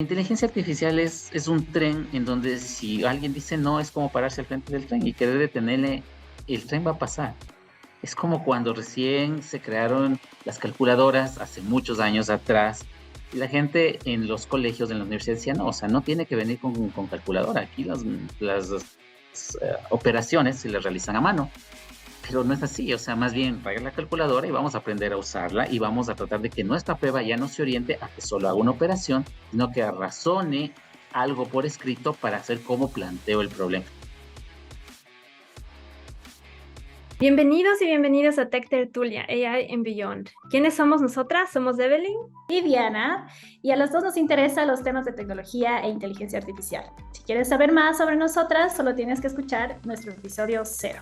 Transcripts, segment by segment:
Inteligencia artificial es un tren en donde si alguien dice no, es como pararse al frente del tren y querer detenerle, el tren va a pasar. Es como cuando recién se crearon las calculadoras hace muchos años atrás y la gente en los colegios, en la universidad decía, no, o sea, no tiene que venir con calculadora. Aquí las operaciones se les realizan a mano. Pero no es así, o sea, más bien traiga la calculadora y vamos a aprender a usarla y vamos a tratar de que nuestra prueba ya no se oriente a que solo haga una operación, sino que razone algo por escrito para hacer cómo planteo el problema. Bienvenidos y bienvenidas a Tech Tertulia, AI and Beyond. ¿Quiénes somos nosotras? Somos Evelyn y Diana, y a las dos nos interesan los temas de tecnología e inteligencia artificial. Si quieres saber más sobre nosotras, solo tienes que escuchar nuestro episodio 0.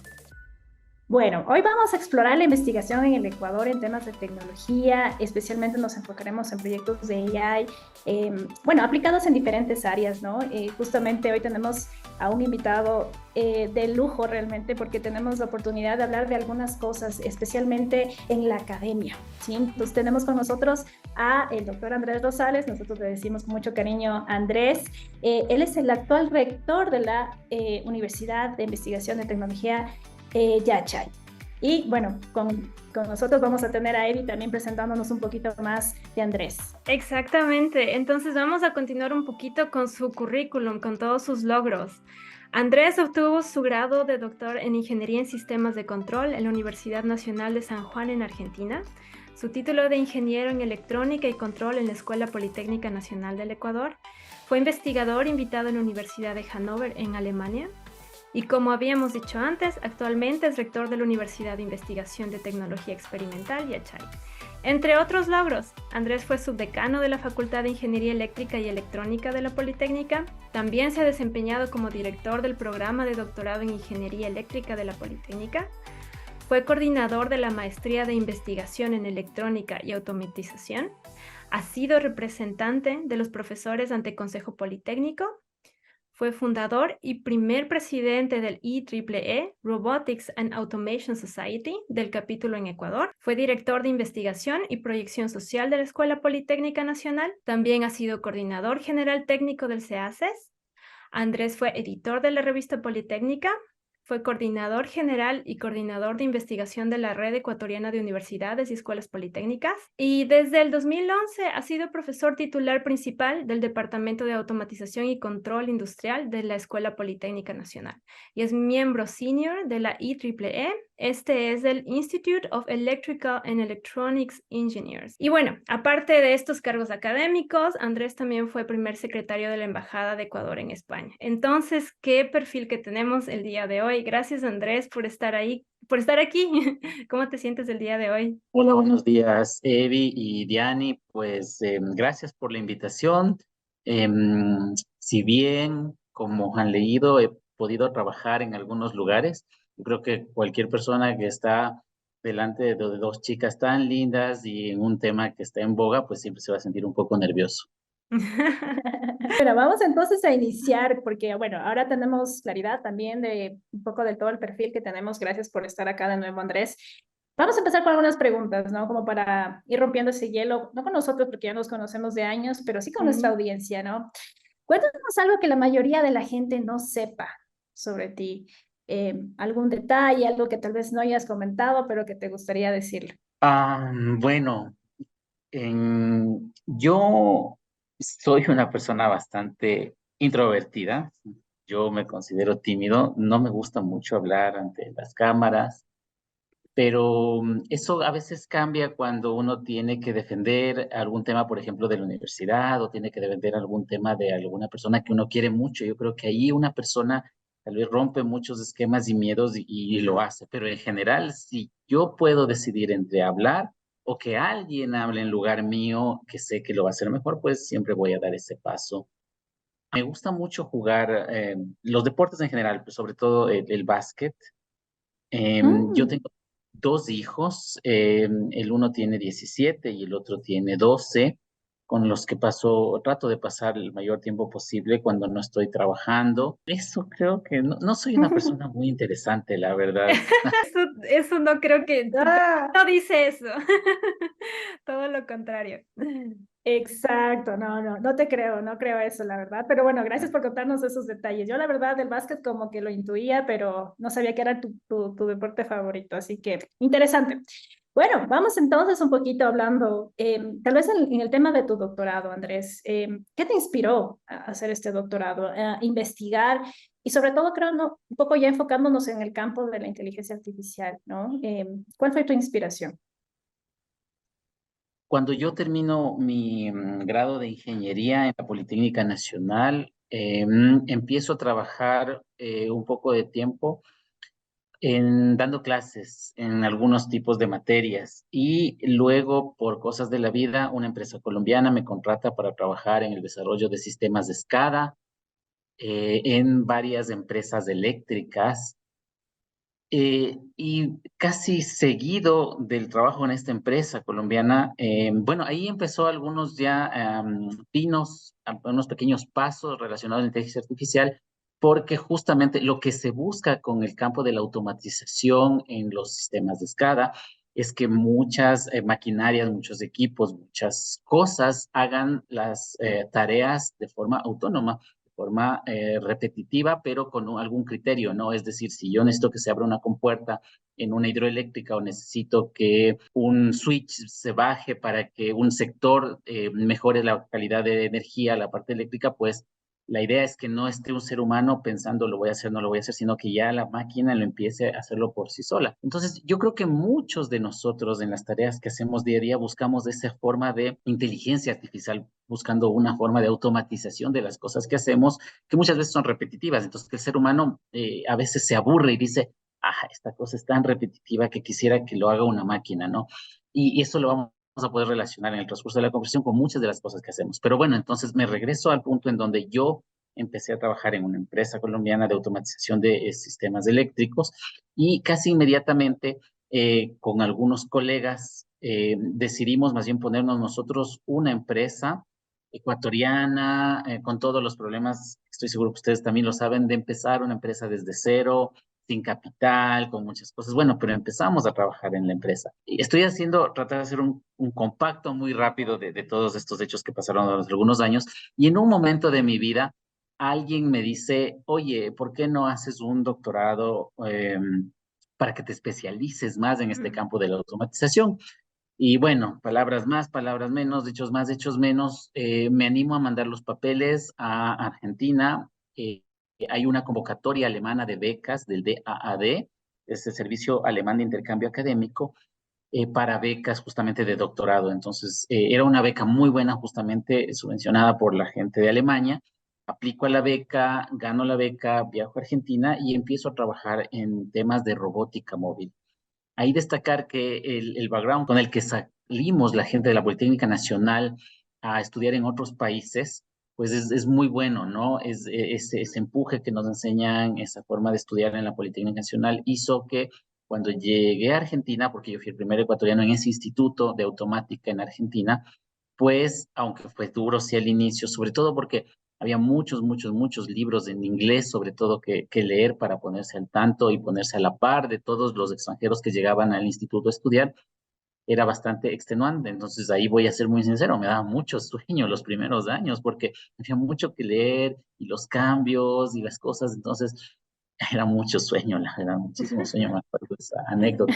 Bueno, hoy vamos a explorar la investigación en el Ecuador en temas de tecnología, especialmente nos enfocaremos en proyectos de AI, aplicados en diferentes áreas, ¿no? Justamente hoy tenemos a un invitado de lujo realmente porque tenemos la oportunidad de hablar de algunas cosas, especialmente en la academia, ¿sí? Entonces tenemos con nosotros a el doctor Andrés Rosales, nosotros le decimos con mucho cariño Andrés. Él es el actual rector de la Universidad de Investigación de Tecnología Yachay. Y bueno, con nosotros vamos a tener a Evi también presentándonos un poquito más de Andrés. Exactamente, entonces vamos a continuar un poquito con su currículum, con todos sus logros. Andrés obtuvo su grado de doctor en Ingeniería en Sistemas de Control en la Universidad Nacional de San Juan en Argentina, su título de ingeniero en Electrónica y Control en la Escuela Politécnica Nacional del Ecuador, fue investigador invitado en la Universidad de Hannover en Alemania, y como habíamos dicho antes, actualmente es rector de la Universidad de Investigación de Tecnología Experimental, Yachay. Entre otros logros, Andrés fue subdecano de la Facultad de Ingeniería Eléctrica y Electrónica de la Politécnica, también se ha desempeñado como director del programa de doctorado en Ingeniería Eléctrica de la Politécnica, fue coordinador de la Maestría de Investigación en Electrónica y Automatización, ha sido representante de los profesores ante Consejo Politécnico, fue fundador y primer presidente del IEEE, Robotics and Automation Society, del capítulo en Ecuador. Fue director de investigación y proyección social de la Escuela Politécnica Nacional. También ha sido coordinador general técnico del CEACES. Andrés fue editor de la revista Politécnica. Fue coordinador general y coordinador de investigación de la Red Ecuatoriana de Universidades y Escuelas Politécnicas. Y desde el 2011 ha sido profesor titular principal del Departamento de Automatización y Control Industrial de la Escuela Politécnica Nacional. Y es miembro senior de la IEEE. Este es el Institute of Electrical and Electronics Engineers. Y bueno, aparte de estos cargos académicos, Andrés también fue primer secretario de la Embajada de Ecuador en España. Entonces, ¿qué perfil que tenemos el día de hoy? Gracias, Andrés, por estar ahí, por estar aquí. ¿Cómo te sientes el día de hoy? Hola, buenos días, Evi y Diani. Pues gracias por la invitación. Si bien, como han leído, he podido trabajar en algunos lugares, yo creo que cualquier persona que está delante de dos chicas tan lindas y en un tema que está en boga, pues siempre se va a sentir un poco nervioso. Bueno, vamos entonces a iniciar porque, bueno, ahora tenemos claridad también de un poco de todo el perfil que tenemos. Gracias por estar acá de nuevo, Andrés. Vamos a empezar con algunas preguntas, ¿no? Como para ir rompiendo ese hielo, no con nosotros porque ya nos conocemos de años, pero sí con nuestra audiencia, ¿no? Cuéntanos algo que la mayoría de la gente no sepa sobre ti. Algún detalle, algo que tal vez no hayas comentado, pero que te gustaría decirle. Bueno, yo soy una persona bastante introvertida. Yo me considero tímido. No me gusta mucho hablar ante las cámaras, pero eso a veces cambia cuando uno tiene que defender algún tema, por ejemplo, de la universidad o tiene que defender algún tema de alguna persona que uno quiere mucho. Yo creo que ahí una persona tal vez rompe muchos esquemas y miedos y lo hace, pero en general, si yo puedo decidir entre hablar o que alguien hable en lugar mío, que sé que lo va a hacer mejor, pues siempre voy a dar ese paso. Me gusta mucho jugar los deportes en general, pues sobre todo el básquet. Yo Mm. tengo dos hijos, el uno tiene 17 y el otro tiene 12. con los que trato de pasar el mayor tiempo posible cuando no estoy trabajando. Eso creo que no soy una persona muy interesante, la verdad. Eso no creo que tu Ah, no dice eso. Todo lo contrario. exacto, no te creo, no creo eso, la verdad. Pero bueno, gracias por contarnos esos detalles. Yo la verdad del básquet como que lo intuía, pero no sabía que era tu deporte favorito, así que interesante. Bueno, vamos entonces un poquito hablando, tal vez en el tema de tu doctorado, Andrés. ¿Qué te inspiró a hacer este doctorado, a investigar? Y sobre todo, creo, ¿no? Un poco ya enfocándonos en el campo de la inteligencia artificial, ¿no? ¿Cuál fue tu inspiración? Cuando yo termino mi grado de ingeniería en la Politécnica Nacional, empiezo a trabajar un poco de tiempo dando clases en algunos tipos de materias y luego, por cosas de la vida, una empresa colombiana me contrata para trabajar en el desarrollo de sistemas de SCADA en varias empresas eléctricas. Y casi seguido del trabajo en esta empresa colombiana, bueno, ahí empezó algunos ya unos pequeños pasos relacionados a la inteligencia artificial, porque justamente lo que se busca con el campo de la automatización en los sistemas de SCADA es que muchas maquinarias, muchos equipos, muchas cosas hagan las tareas de forma autónoma, forma repetitiva, pero con algún criterio, ¿no? Es decir, si yo necesito que se abra una compuerta en una hidroeléctrica o necesito que un switch se baje para que un sector mejore la calidad de energía, la parte eléctrica, pues la idea es que no esté un ser humano pensando lo voy a hacer, no lo voy a hacer, sino que ya la máquina lo empiece a hacerlo por sí sola. Entonces, yo creo que muchos de nosotros en las tareas que hacemos día a día buscamos esa forma de inteligencia artificial, buscando una forma de automatización de las cosas que hacemos, que muchas veces son repetitivas. Entonces, que el ser humano a veces se aburre y dice, ah, esta cosa es tan repetitiva que quisiera que lo haga una máquina, ¿no? Y eso lo vamos a poder relacionar en el transcurso de la conversación con muchas de las cosas que hacemos. Pero bueno, entonces me regreso al punto en donde yo empecé a trabajar en una empresa colombiana de automatización de sistemas eléctricos y casi inmediatamente con algunos colegas decidimos más bien ponernos nosotros una empresa ecuatoriana, con todos los problemas, estoy seguro que ustedes también lo saben, de empezar una empresa desde cero, sin capital, con muchas cosas. Bueno, pero empezamos a trabajar en la empresa. Y estoy tratar de hacer un compacto muy rápido de todos estos hechos que pasaron hace algunos años. Y en un momento de mi vida, alguien me dice, oye, ¿por qué no haces un doctorado para que te especialices más en este campo de la automatización? Y bueno, palabras más, palabras menos, hechos más, hechos menos. Me animo a mandar los papeles a Argentina. Hay una convocatoria alemana de becas del DAAD, es el Servicio Alemán de Intercambio Académico, para becas justamente de doctorado. Entonces, era una beca muy buena, justamente subvencionada por la gente de Alemania. Aplico a la beca, gano la beca, viajo a Argentina y empiezo a trabajar en temas de robótica móvil. Ahí destacar que el background con el que salimos la gente de la Politécnica Nacional a estudiar en otros países, pues es muy bueno, ¿no? Ese empuje que nos enseñan, esa forma de estudiar en la Politécnica Nacional, hizo que cuando llegué a Argentina, porque yo fui el primer ecuatoriano en ese instituto de automática en Argentina, pues, aunque fue duro sí al inicio, sobre todo porque había muchos, muchos, muchos libros en inglés, sobre todo que leer para ponerse al tanto y ponerse a la par de todos los extranjeros que llegaban al instituto a estudiar, era bastante extenuante. Entonces ahí voy a ser muy sincero, me daba mucho sueño los primeros años porque había mucho que leer y los cambios y las cosas, entonces era mucho sueño, la verdad, muchísimo sueño, me acuerdo de esa anécdota.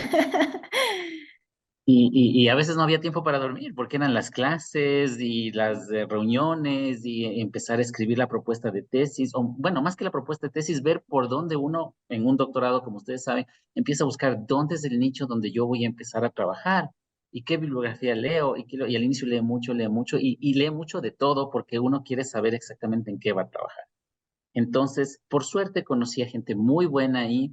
Y a veces no había tiempo para dormir porque eran las clases y las reuniones y empezar a escribir la propuesta de tesis, o bueno, más que la propuesta de tesis, ver por dónde uno en un doctorado, como ustedes saben, empieza a buscar dónde es el nicho donde yo voy a empezar a trabajar y qué bibliografía leo y al inicio lee mucho y lee mucho de todo porque uno quiere saber exactamente en qué va a trabajar. Entonces, por suerte conocí a gente muy buena ahí.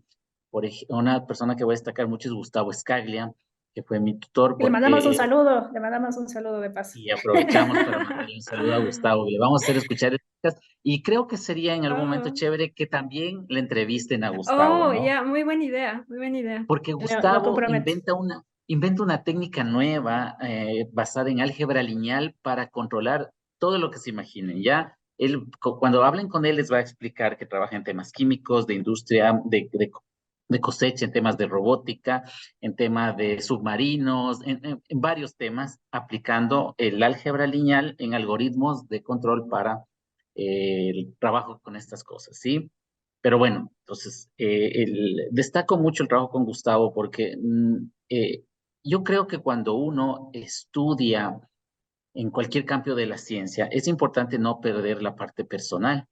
Una persona que voy a destacar mucho es Gustavo Scaglia, que fue mi tutor, Y porque le mandamos un saludo de paso. y aprovechamos para mandarle un saludo a Gustavo. Y le vamos a hacer escuchar el podcast. Y creo que sería en algún momento Oh, chévere que también le entrevisten a Gustavo, oh, ¿no? ya, muy buena idea, muy buena idea. Porque Lo Gustavo comprometo. inventa una, invento una técnica nueva basada en álgebra lineal para controlar todo lo que se imaginen. Ya, cuando hablen con él, les va a explicar que trabaja en temas químicos, de industria, de cosecha, en temas de robótica, en temas de submarinos, en varios temas, aplicando el álgebra lineal en algoritmos de control para el trabajo con estas cosas, ¿sí? Pero bueno, entonces, destaco mucho el trabajo con Gustavo porque yo creo que cuando uno estudia en cualquier campo de la ciencia, es importante no perder la parte personal.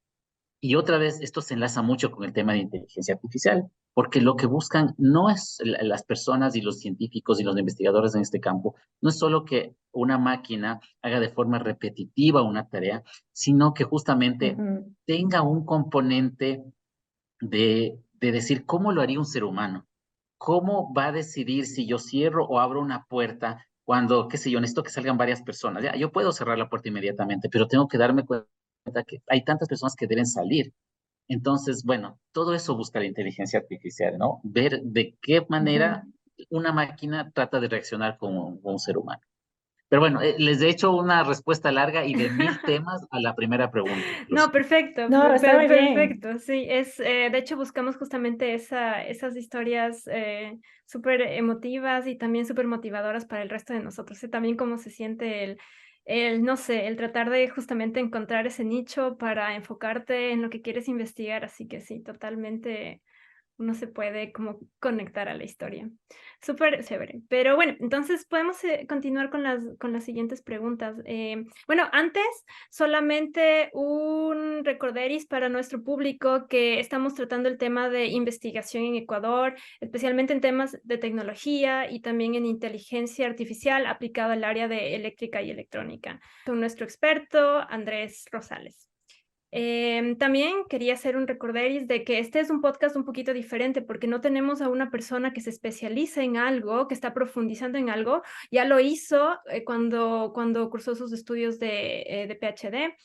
Y otra vez, esto se enlaza mucho con el tema de inteligencia artificial, porque lo que buscan no es las personas y los científicos y los investigadores en este campo, no es solo que una máquina haga de forma repetitiva una tarea, sino que justamente Ujú. tenga un componente de decir cómo lo haría un ser humano. ¿Cómo va a decidir si yo cierro o abro una puerta cuando, qué sé yo, necesito que salgan varias personas? Ya, yo puedo cerrar la puerta inmediatamente, pero tengo que darme cuenta que hay tantas personas que deben salir. Entonces, bueno, todo eso busca la inteligencia artificial, ¿no? Ver de qué manera Ujú. una máquina trata de reaccionar como un ser humano. Pero bueno, les he hecho una respuesta larga y de 1000 temas a la primera pregunta, No, incluso. perfecto, No, está muy bien. perfecto. Sí, de hecho buscamos justamente esas historias súper emotivas y también súper motivadoras para el resto de nosotros. Sé también cómo se siente no sé, el tratar de justamente encontrar ese nicho para enfocarte en lo que quieres investigar. Así que sí, totalmente uno se puede como conectar a la historia. Súper chévere. Pero bueno, entonces podemos continuar con las siguientes preguntas. Bueno, antes solamente un recorderis para nuestro público que estamos tratando el tema de investigación en Ecuador, especialmente en temas de tecnología y también en inteligencia artificial aplicada al área de eléctrica y electrónica, con nuestro experto Andrés Rosales. También quería hacer un recorderis de que este es un podcast un poquito diferente porque no tenemos a una persona que se especializa en algo, que está profundizando en algo. Ya lo hizo cuando cursó sus estudios de PhD,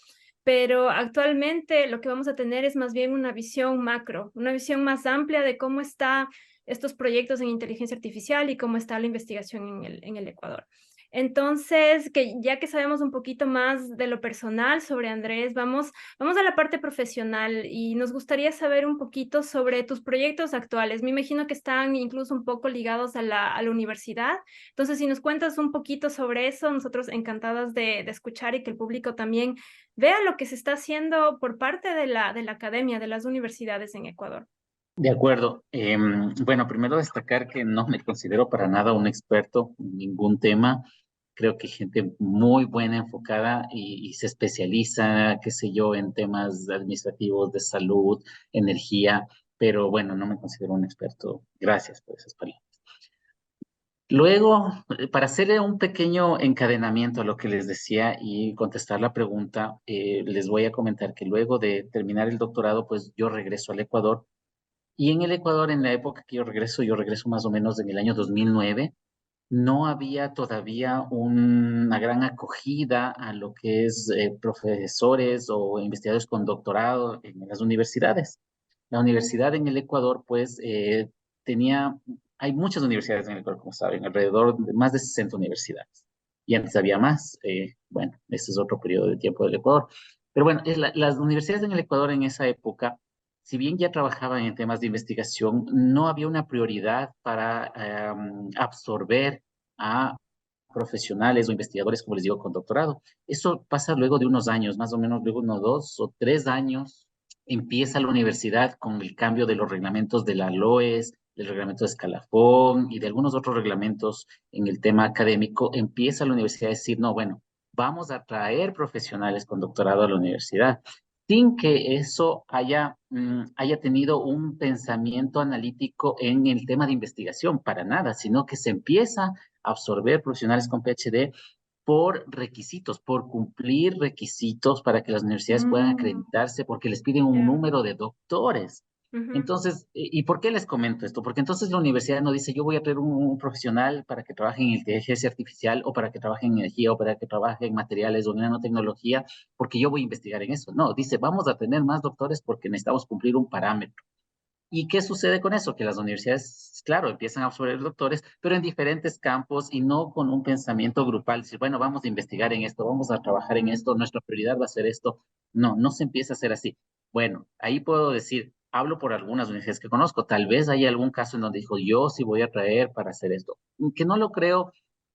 pero actualmente lo que vamos a tener es más bien una visión macro, una visión más amplia de cómo están estos proyectos en inteligencia artificial y cómo está la investigación en el Ecuador. Entonces, ya que sabemos un poquito más de lo personal sobre Andrés, vamos a la parte profesional y nos gustaría saber un poquito sobre tus proyectos actuales. Me imagino que están incluso un poco ligados a la universidad. Entonces, si nos cuentas un poquito sobre eso, nosotros encantadas de escuchar y que el público también vea lo que se está haciendo por parte de la academia, de las universidades en Ecuador. De acuerdo. Bueno, primero destacar que no me considero para nada un experto en ningún tema. Creo que hay gente muy buena, enfocada y se especializa, qué sé yo, en temas administrativos, de salud, energía, pero bueno, no me considero un experto. Gracias por esas palabras. Luego, para hacerle un pequeño encadenamiento a lo que les decía y contestar la pregunta, les voy a comentar que luego de terminar el doctorado, pues yo regreso al Ecuador y en el Ecuador, en la época que yo regreso más o menos en el año 2009, no había todavía una gran acogida a lo que es profesores o investigadores con doctorado en las universidades. La universidad en el Ecuador, pues, tenía, hay muchas universidades en el Ecuador, como saben, alrededor de más de 60 universidades. Y antes había más. Bueno, ese es otro periodo de tiempo del Ecuador. Pero bueno, las universidades en el Ecuador en esa época, si bien ya trabajaban en temas de investigación, no había una prioridad para absorber a profesionales o investigadores, como les digo, con doctorado. Eso pasa luego de unos años, más o menos luego unos 2 o 3 años, empieza la universidad con el cambio de los reglamentos de la LOES, del reglamento de escalafón y de algunos otros reglamentos en el tema académico, empieza la universidad a decir, no, bueno, vamos a traer profesionales con doctorado a la universidad sin que eso haya tenido un pensamiento analítico en el tema de investigación, para nada, sino que se empieza a absorber profesionales con PhD por requisitos, por cumplir requisitos para que las universidades puedan Mm, acreditarse, porque les piden un ya. número de doctores. Ujú. Entonces, ¿y por qué les comento esto? Porque entonces la universidad no dice, yo voy a traer un profesional para que trabaje en inteligencia artificial o para que trabaje en energía o para que trabaje en materiales o en nanotecnología, porque yo voy a investigar en eso. No, dice, vamos a tener más doctores porque necesitamos cumplir un parámetro. ¿Y qué sucede con eso? Que las universidades, claro, empiezan a absorber doctores, pero en diferentes campos y no con un pensamiento grupal. Decir, bueno, vamos a investigar en esto, vamos a trabajar en esto, nuestra prioridad va a ser esto. No, no se empieza a hacer así. Bueno, ahí puedo decir, hablo por algunas universidades que conozco. Tal vez hay algún caso en donde dijo, yo sí voy a traer para hacer esto. Que no lo creo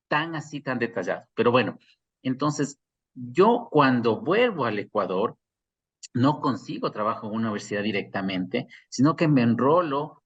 tan así, tan detallado. Pero bueno, entonces, yo cuando vuelvo al Ecuador, no consigo trabajo en una universidad directamente, sino que me enrolo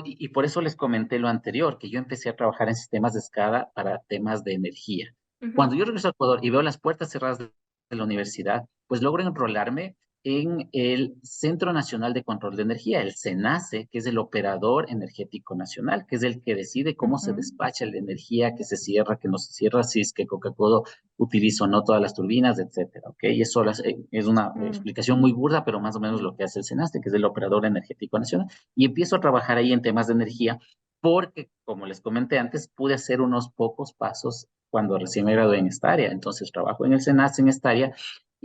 y por eso les comenté lo anterior, que yo empecé a trabajar en sistemas de escala para temas de energía. Ujú. Cuando yo regreso al Ecuador y veo las puertas cerradas de la universidad, pues logro enrolarme en el Centro Nacional de Control de Energía, el CENACE, que es el operador energético nacional, que es el que decide cómo se Ujú. despacha la energía, que se cierra, que no se cierra, si es que Coca-Cola utilizo no todas las turbinas, etcétera, ¿ok? Y eso es una Mm. explicación muy burda, pero más o menos lo que hace el SENASTE, que es el operador energético nacional, y empiezo a trabajar ahí en temas de energía, porque, como les comenté antes, pude hacer unos pocos pasos cuando recién me gradué en esta área, entonces trabajo en el SENASTE en esta área,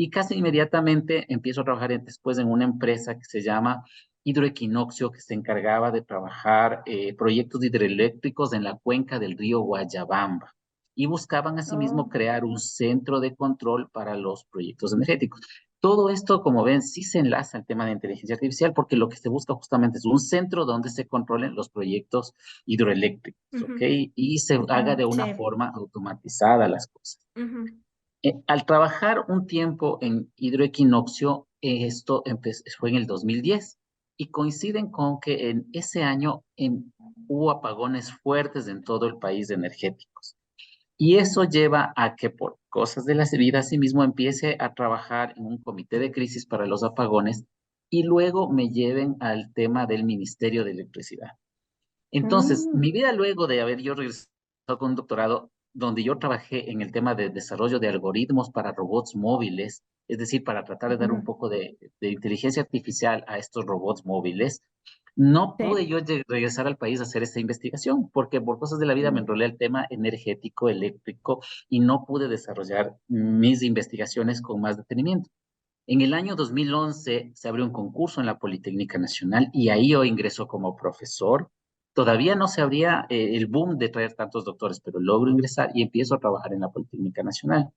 y casi inmediatamente empiezo a trabajar después en una empresa que se llama Hidroequinoccio, que se encargaba de trabajar proyectos hidroeléctricos en la cuenca del río Guayabamba y buscaban asimismo Oh. crear un centro de control para los proyectos energéticos. Todo esto, como ven, sí se enlaza al tema de inteligencia artificial porque lo que se busca justamente es un centro donde se controlen los proyectos hidroeléctricos, ¿ok? Ujú. Y se haga Ujú. de Sí. una forma automatizada las cosas. Ujú. Al trabajar un tiempo en Hidroequinoccio, esto fue en el 2010 y coinciden con que en ese año hubo apagones fuertes en todo el país energéticos. Y eso lleva a que por cosas de la vida, sí mismo empiece a trabajar en un comité de crisis para los apagones y luego me lleven al tema del Ministerio de Electricidad. Entonces, Mm. mi vida luego de haber yo regresado con un doctorado, donde yo trabajé en el tema de desarrollo de algoritmos para robots móviles, es decir, para tratar de dar un Ujú. poco de inteligencia artificial a estos robots móviles, no pude Sí. yo regresar al país a hacer esta investigación, porque por cosas de la vida me Mm. enrolé al tema energético, eléctrico, y no pude desarrollar mis investigaciones con más detenimiento. En el año 2011 se abrió un concurso en la Politécnica Nacional y ahí yo ingreso como profesor. Todavía no se abría el boom de traer tantos doctores, pero logro ingresar y empiezo a trabajar en la Politécnica Nacional.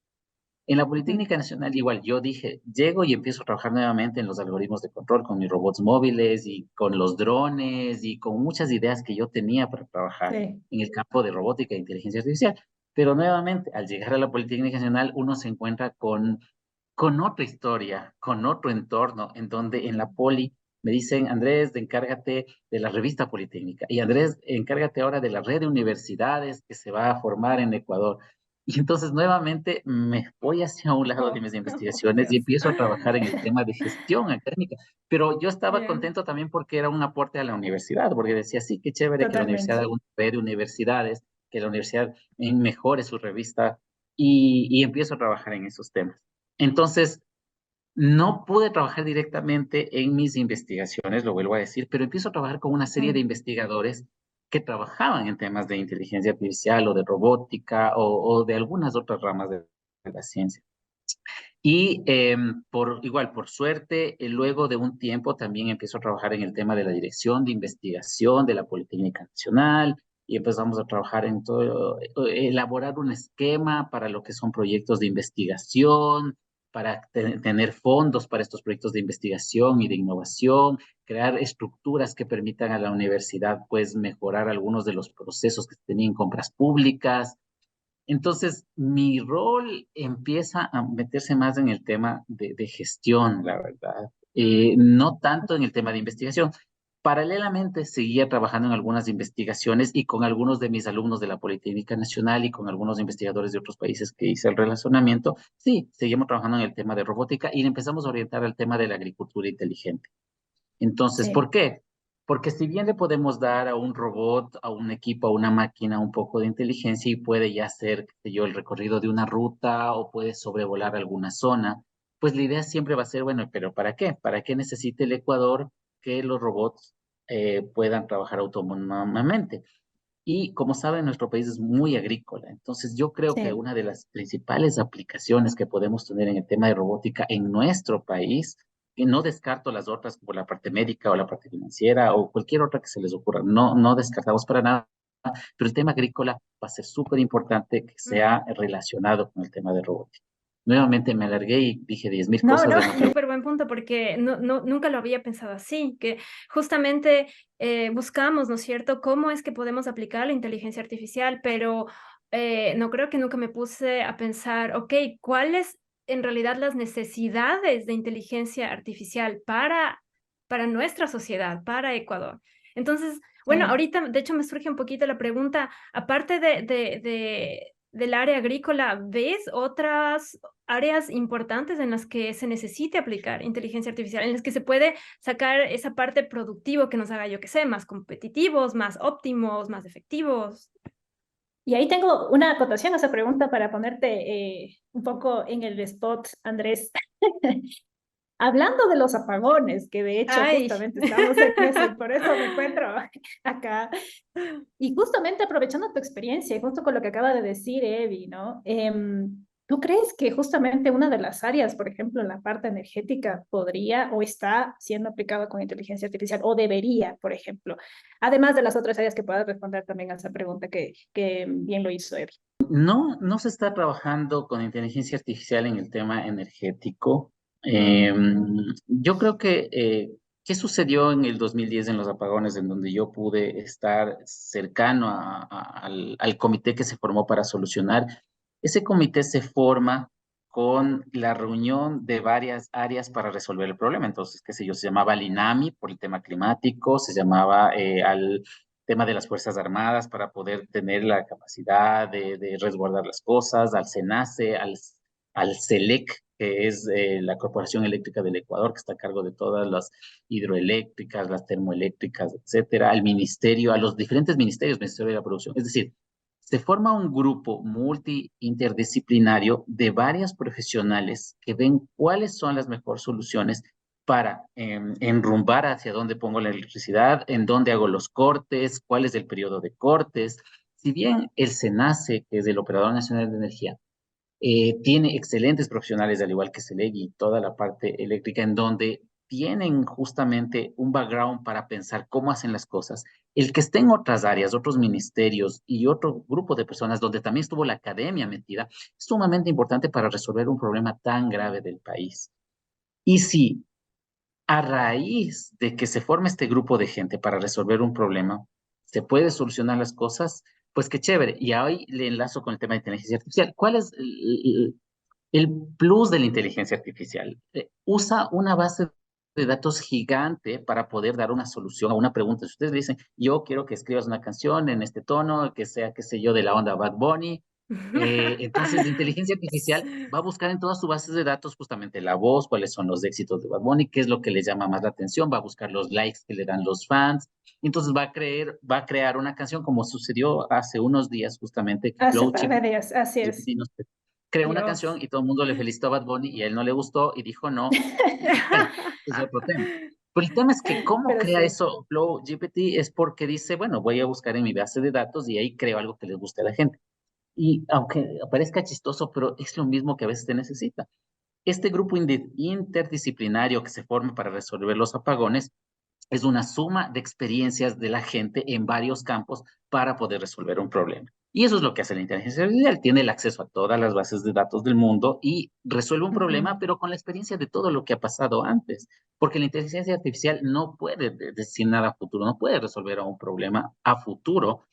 En la Ujú. Politécnica Nacional igual yo dije, llego y empiezo a trabajar nuevamente en los algoritmos de control con mis robots móviles y con los drones y con muchas ideas que yo tenía para trabajar Sí. en el campo de robótica e inteligencia artificial. Pero nuevamente, al llegar a la Politécnica Nacional, uno se encuentra con otra historia, con otro entorno, en donde en la poli me dicen, Andrés, encárgate de la revista Politécnica y Andrés, encárgate ahora de la red de universidades que se va a formar en Ecuador. Y entonces nuevamente me voy hacia un lado de Oh. mis Oh, investigaciones y Dios. empiezo a trabajar en el tema de gestión académica. Pero yo estaba Ya. contento también porque era un aporte a la universidad, porque decía, sí, qué chévere que la universidad Totalmente. haga una red de universidades, que la universidad mejore su revista y empiezo a trabajar en esos temas. Entonces, no pude trabajar directamente en mis investigaciones, lo vuelvo a decir, pero empiezo a trabajar con una serie de Mm. investigadores que trabajaban en temas de inteligencia artificial o de robótica o de algunas otras ramas de la ciencia. Y igual, por suerte, luego de un tiempo también empiezo a trabajar en el tema de la dirección de investigación de la Politécnica Nacional y empezamos a trabajar en todo, elaborar un esquema para lo que son proyectos de investigación, para tener fondos para estos proyectos de investigación y de innovación, crear estructuras que permitan a la universidad pues mejorar algunos de los procesos que tenían compras públicas. Entonces, mi rol empieza a meterse más en el tema de gestión, la verdad, Mm. no tanto en el tema de investigación. Paralelamente, seguía trabajando en algunas investigaciones y con algunos de mis alumnos de la Politécnica Nacional y con algunos investigadores de otros países que hice el relacionamiento. Sí, seguimos trabajando en el tema de robótica y le empezamos a orientar al tema de la agricultura inteligente. Entonces, Sí. ¿por qué? Porque si bien le podemos dar a un robot, a un equipo, a una máquina un poco de inteligencia y puede ya hacer, qué sé yo, el recorrido de una ruta o puede sobrevolar alguna zona, pues la idea siempre va a ser, bueno, pero ¿para qué? ¿Para qué necesita el Ecuador que los robots puedan trabajar autónomamente? Y como saben, nuestro país es muy agrícola. Entonces, yo creo que Sí. una de las principales aplicaciones que podemos tener en el tema de robótica en nuestro país que no descarto las otras como la parte médica o la parte financiera o cualquier otra que se les ocurra. No, no descartamos para nada, pero el tema agrícola va a ser súper importante que sea relacionado con el tema de robótica. Nuevamente me alargué y dije 10.000 No, cosas no. en una pregunta. Súper buen punto porque nunca lo había pensado así, que justamente buscamos, ¿no es cierto?, cómo es que podemos aplicar la inteligencia artificial, pero no creo que nunca me puse a pensar, ok, ¿cuáles en realidad las necesidades de inteligencia artificial para nuestra sociedad, para Ecuador? Entonces, bueno, Sí. ahorita de hecho me surge un poquito la pregunta, aparte del área agrícola, ¿ves otras áreas importantes en las que se necesite aplicar inteligencia artificial, en las que se puede sacar esa parte productiva que nos haga, yo que sé, más competitivos, más óptimos, más efectivos? Y ahí tengo una acotación a esa pregunta para ponerte un poco en el spot, Andrés. Hablando de los apagones, que de hecho Ay, justamente estamos en eso y por eso me encuentro acá. Y justamente aprovechando tu experiencia, y justo con lo que acaba de decir Evi, ¿no? ¿Tú crees que justamente una de las áreas, por ejemplo, en la parte energética, podría o está siendo aplicada con inteligencia artificial o debería, por ejemplo? Además de las otras áreas que puedas responder también a esa pregunta que bien lo hizo Evi. No, no se está trabajando con inteligencia artificial en el tema energético. mm, Eh, yo creo que, ¿qué sucedió en el 2010 en los apagones, en donde yo pude estar cercano al comité que se formó para solucionar? Ese comité se forma con la reunión de varias áreas para resolver el problema. Entonces, qué sé yo, se llamaba al INAMI por el tema climático, se llamaba al tema de las Fuerzas Armadas para poder tener la capacidad de resguardar las cosas, al SENACE, al CELEC, que es la Corporación Eléctrica del Ecuador, que está a cargo de todas las hidroeléctricas, las termoeléctricas, etcétera, al ministerio, a los diferentes ministerios, Ministerio de la Producción. Es decir, se forma un grupo multi-interdisciplinario de varias profesionales que ven cuáles son las mejores soluciones para enrumbar hacia dónde pongo la electricidad, en dónde hago los cortes, cuál es el periodo de cortes. Si bien el SENACE, que es el Operador Nacional de Energía, tiene excelentes profesionales, al igual que CELEG y toda la parte eléctrica, en donde tienen justamente un background para pensar cómo hacen las cosas. El que esté en otras áreas, otros ministerios y otro grupo de personas donde también estuvo la academia metida, es sumamente importante para resolver un problema tan grave del país. Y si a raíz de que se forme este grupo de gente para resolver un problema, se puede solucionar las cosas, pues qué chévere. Y ahí le enlazo con el tema de inteligencia artificial. ¿Cuál es el plus de la inteligencia artificial? Usa una base de datos gigante para poder dar una solución a una pregunta. Si ustedes le dicen, yo quiero que escribas una canción en este tono, que sea, qué sé yo, de la onda Bad Bunny, entonces, la inteligencia artificial va a buscar en todas sus bases de datos justamente la voz, cuáles son los éxitos de Bad Bunny, qué es lo que le llama más la atención, va a buscar los likes que le dan los fans, entonces va a crear una canción como sucedió hace unos días justamente que Hace Flow par de días, así es. GPT creó una Dios. canción y todo el mundo le felicitó a Bad Bunny y a él no le gustó y dijo no. Bueno, es otro tema. Pero el tema es que cómo Pero crea sí. eso Flow GPT es porque dice, bueno, voy a buscar en mi base de datos y ahí creo algo que les guste a la gente. Y aunque parezca chistoso, pero es lo mismo que a veces se necesita. Este grupo interdisciplinario que se forma para resolver los apagones es una suma de experiencias de la gente en varios campos para poder resolver un problema. Y eso es lo que hace la inteligencia artificial. Tiene el acceso a todas las bases de datos del mundo y resuelve un Ujú. problema, pero con la experiencia de todo lo que ha pasado antes. Porque la inteligencia artificial no puede decir nada a futuro, no puede resolver un problema a futuro,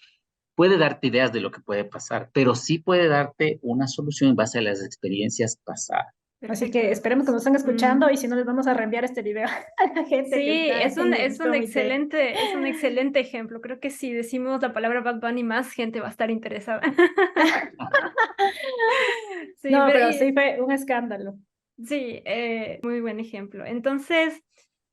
puede darte ideas de lo que puede pasar, pero sí puede darte una solución en base a las experiencias pasadas. Así Perfecto. que esperemos que nos estén escuchando y si no les vamos a reenviar este video a la gente que Sí, está en el comité. es un excelente ejemplo. Creo que si decimos la palabra Bad Bunny, más gente va a estar interesada. Sí, No, pero pero sí fue un escándalo. sí, muy buen ejemplo. Entonces,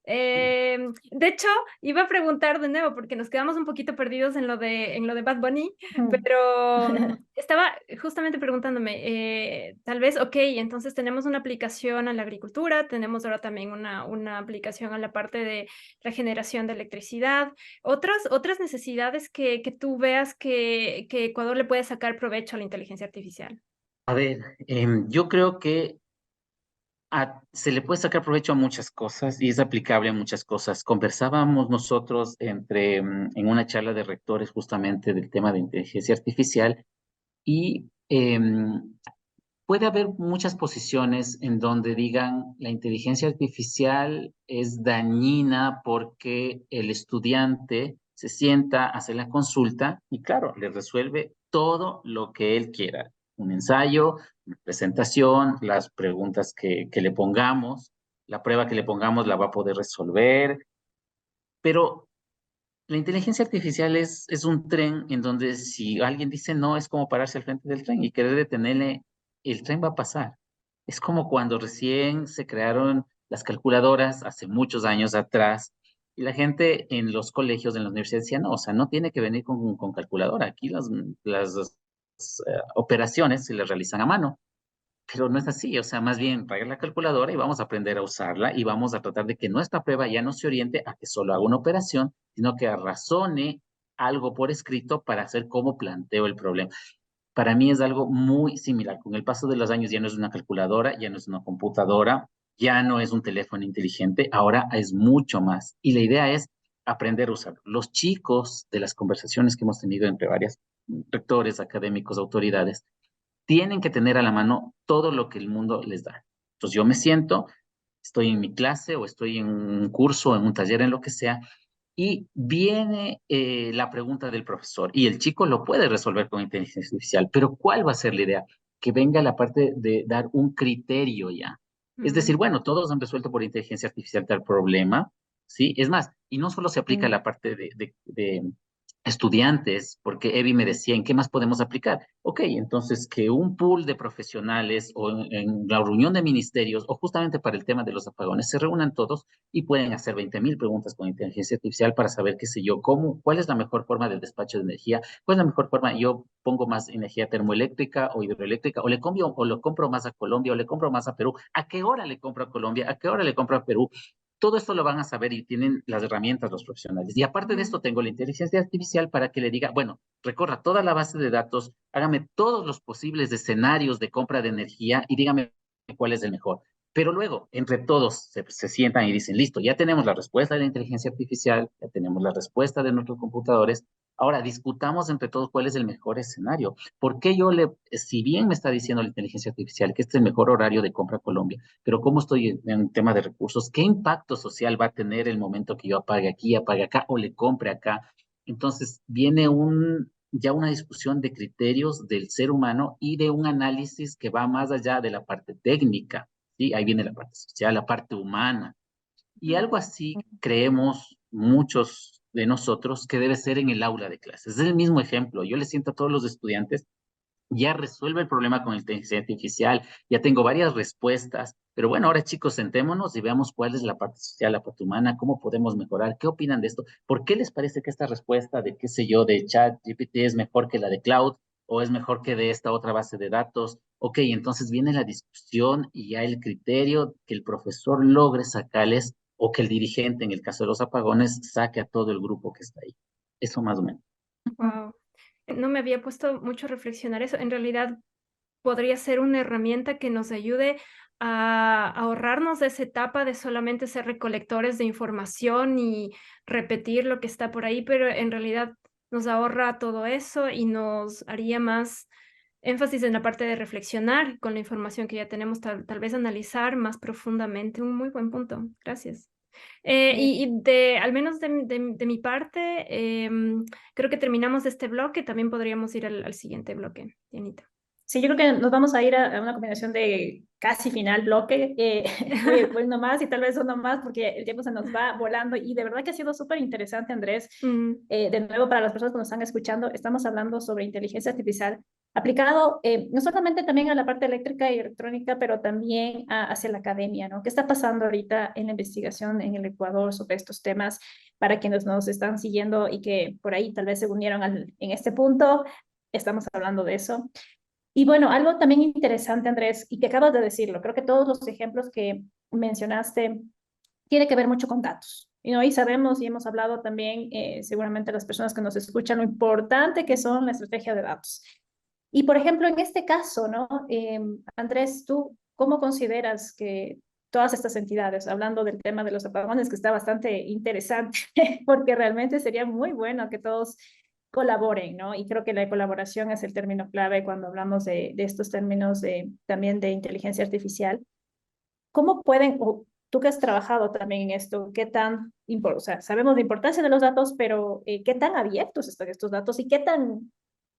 de hecho, iba a preguntar de nuevo porque nos quedamos un poquito perdidos en lo de Bad Bunny, Ujú. pero estaba justamente preguntándome, tal vez, ok, entonces tenemos una aplicación a la agricultura, tenemos ahora también una aplicación a la parte de la generación de electricidad, otras necesidades que tú veas que Ecuador le puede sacar provecho a la inteligencia artificial. A ver, yo creo que Se le puede sacar provecho a muchas cosas y es aplicable a muchas cosas. Conversábamos nosotros en una charla de rectores justamente del tema de inteligencia artificial y puede haber muchas posiciones en donde digan la inteligencia artificial es dañina porque el estudiante se sienta, hace la consulta y claro, le resuelve todo lo que él quiera. Un ensayo, una presentación, las preguntas que le pongamos, la prueba que le pongamos la va a poder resolver, pero la inteligencia artificial es un tren en donde si alguien dice no, es como pararse al frente del tren y querer detenerle, el tren va a pasar. Es como cuando recién se crearon las calculadoras hace muchos años atrás y la gente en los colegios, en las universidades decía, no, o sea, no tiene que venir con calculadora. Aquí las operaciones se les realizan a mano. Pero no es así, o sea, más bien traiga la calculadora y vamos a aprender a usarla y vamos a tratar de que nuestra prueba ya no se oriente a que solo haga una operación, sino que razone algo por escrito para hacer cómo planteo el problema. Para mí es algo muy similar. Con el paso de los años ya no es una calculadora, ya no es una computadora, ya no es un teléfono inteligente, ahora es mucho más. Y la idea es aprender a usarlo. Los chicos de las conversaciones que hemos tenido entre varios rectores, académicos, autoridades, tienen que tener a la mano todo lo que el mundo les da. Entonces yo me siento, estoy en mi clase o estoy en un curso, en un taller, en lo que sea, y viene la pregunta del profesor y el chico lo puede resolver con inteligencia artificial, pero ¿cuál va a ser la idea? Que venga la parte de dar un criterio ya. Es decir, bueno, todos han resuelto por inteligencia artificial tal problema, ¿sí? Es más, y no solo se aplica la parte de estudiantes, porque Evi me decía, ¿en qué más podemos aplicar? Ok, entonces que un pool de profesionales o en la reunión de ministerios o justamente para el tema de los apagones se reúnan todos y pueden hacer 20.000 preguntas con inteligencia artificial para saber, qué sé yo, cuál es la mejor forma del despacho de energía, cuál es la mejor forma, yo pongo más energía termoeléctrica o hidroeléctrica, o le cambio, o lo compro más a Colombia, o le compro más a Perú, ¿a qué hora le compro a Colombia? ¿A qué hora le compro a Perú? Todo esto lo van a saber y tienen las herramientas los profesionales. Y aparte de esto, tengo la inteligencia artificial para que le diga, bueno, recorra toda la base de datos, hágame todos los posibles escenarios de compra de energía y dígame cuál es el mejor. Pero luego, entre todos, se sientan y dicen, listo, ya tenemos la respuesta de la inteligencia artificial, ya tenemos la respuesta de nuestros computadores, ahora discutamos entre todos cuál es el mejor escenario. ¿Por qué si bien me está diciendo la inteligencia artificial que este es el mejor horario de compra a Colombia, pero cómo estoy en tema de recursos, qué impacto social va a tener el momento que yo apague aquí, apague acá o le compre acá? Entonces viene ya una discusión de criterios del ser humano y de un análisis que va más allá de la parte técnica, ¿sí? Ahí viene la parte social, la parte humana. Y algo así creemos muchos de nosotros que debe ser en el aula de clases. Es el mismo ejemplo. Yo le siento a todos los estudiantes, ya resuelve el problema con inteligencia artificial, ya tengo varias respuestas, pero bueno, ahora chicos, sentémonos y veamos cuál es la parte social, la parte humana, cómo podemos mejorar, qué opinan de esto, por qué les parece que esta respuesta de, qué sé yo, de chat GPT es mejor que la de Cloud o es mejor que de esta otra base de datos. Ok, entonces viene la discusión y ya el criterio que el profesor logre sacarles o que el dirigente, en el caso de los apagones, saque a todo el grupo que está ahí. Eso más o menos. Wow. No me había puesto mucho a reflexionar eso. En realidad podría ser una herramienta que nos ayude a ahorrarnos de esa etapa de solamente ser recolectores de información y repetir lo que está por ahí, pero en realidad nos ahorra todo eso y nos haría más énfasis en la parte de reflexionar con la información que ya tenemos, tal vez analizar más profundamente. Un muy buen punto. Gracias. Al menos de mi parte, creo que terminamos este bloque. También podríamos ir al siguiente bloque, Dianita. Sí, yo creo que nos vamos a ir a una combinación de casi final bloque. Voy uno más y tal vez uno más porque el tiempo se nos va volando y de verdad que ha sido súper interesante, Andrés. De nuevo, para las personas que nos están escuchando, estamos hablando sobre inteligencia artificial aplicado no solamente también a la parte eléctrica y electrónica, pero también hacia la academia, ¿no? ¿Qué está pasando ahorita en la investigación en el Ecuador sobre estos temas para quienes nos están siguiendo y que por ahí tal vez se unieron en este punto? Estamos hablando de eso. Y bueno, algo también interesante, Andrés, y que acabas de decirlo, creo que todos los ejemplos que mencionaste tienen que ver mucho con datos. ¿No? Y sabemos y hemos hablado también, seguramente las personas que nos escuchan, lo importante que son la estrategia de datos. Y por ejemplo, en este caso, ¿no? Andrés, tú ¿cómo consideras que todas estas entidades, hablando del tema de los apagones, que está bastante interesante, porque realmente sería muy bueno que todos colaboren, ¿no? Y creo que la colaboración es el término clave cuando hablamos de estos términos también de inteligencia artificial. ¿Cómo pueden, o tú que has trabajado también en esto, qué tan, o sea, sabemos la importancia de los datos, pero qué tan abiertos están estos datos y qué tan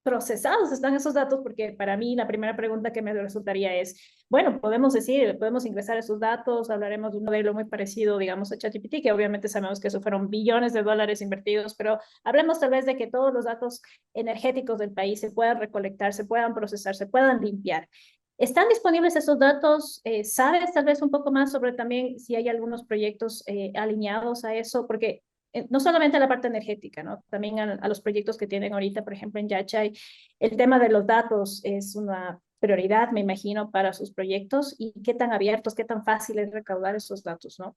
procesados están esos datos? Porque para mí la primera pregunta que me resultaría es, bueno, podemos decir, podemos ingresar esos datos, hablaremos de un modelo muy parecido, digamos, a ChatGPT, que obviamente sabemos que eso fueron billones de dólares invertidos, pero hablemos tal vez de que todos los datos energéticos del país se puedan recolectar, se puedan procesar, se puedan limpiar. ¿Están disponibles esos datos? ¿Sabes tal vez un poco más sobre también si hay algunos proyectos alineados a eso? Porque no solamente a la parte energética, ¿no? También a los proyectos que tienen ahorita, por ejemplo, en Yachay, el tema de los datos es una prioridad, me imagino, para sus proyectos y qué tan abiertos, qué tan fácil es recaudar esos datos, ¿no?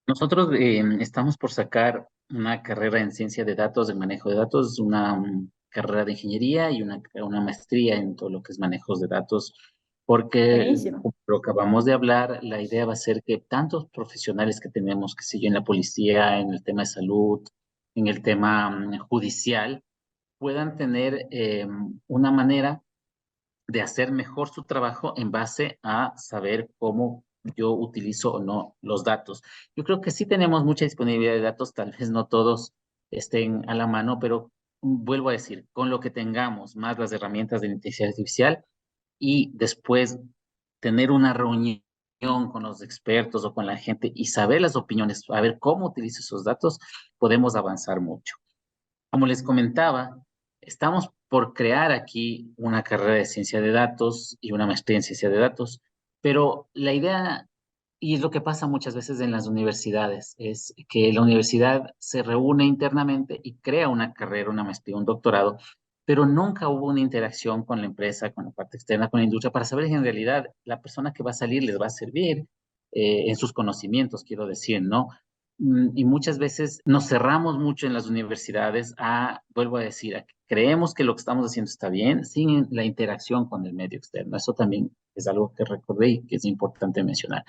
Nosotros estamos por sacar una carrera en ciencia de datos, de manejo de datos, una carrera de ingeniería y una maestría en todo lo que es manejos de datos, porque Buenísimo. como lo acabamos de hablar, la idea va a ser que tantos profesionales que tenemos, que sé yo, en la policía, en el tema de salud, en el tema judicial, puedan tener una manera de hacer mejor su trabajo en base a saber cómo yo utilizo o no los datos. Yo creo que sí tenemos mucha disponibilidad de datos, tal vez no todos estén a la mano, pero vuelvo a decir, con lo que tengamos, más las herramientas de inteligencia artificial y después tener una reunión con los expertos o con la gente y saber las opiniones, a ver cómo utilizo esos datos, podemos avanzar mucho. Como les comentaba, estamos por crear aquí una carrera de ciencia de datos y una maestría en ciencia de datos, pero la idea, y es lo que pasa muchas veces en las universidades, es que la universidad se reúne internamente y crea una carrera, una maestría, un doctorado, pero nunca hubo una interacción con la empresa, con la parte externa, con la industria, para saber si en realidad la persona que va a salir les va a servir en sus conocimientos, quiero decir, ¿no? Y muchas veces nos cerramos mucho en las universidades vuelvo a decir, a que creemos que lo que estamos haciendo está bien sin la interacción con el medio externo. Eso también es algo que recordé y que es importante mencionar.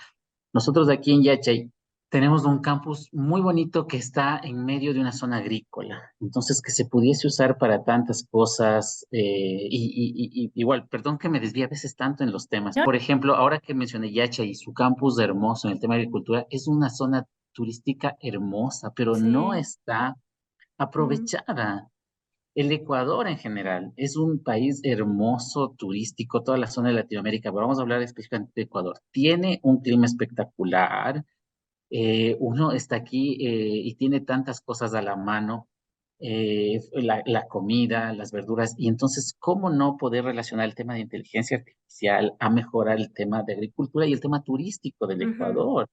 Nosotros aquí en Yachay tenemos un campus muy bonito que está en medio de una zona agrícola, entonces que se pudiese usar para tantas cosas, igual, perdón que me desvíe a veces tanto en los temas. ¿No? Por ejemplo, ahora que mencioné Yachay y su campus hermoso en el tema de agricultura, es una zona turística hermosa, pero no Sí. está Mm, aprovechada. El Ecuador en general es un país hermoso, turístico, toda la zona de Latinoamérica, pero vamos a hablar específicamente de Ecuador. Tiene un clima espectacular, uno está aquí y tiene tantas cosas a la mano, la comida, las verduras, y entonces, ¿cómo no poder relacionar el tema de inteligencia artificial a mejorar el tema de agricultura y el tema turístico del ujú, Ecuador?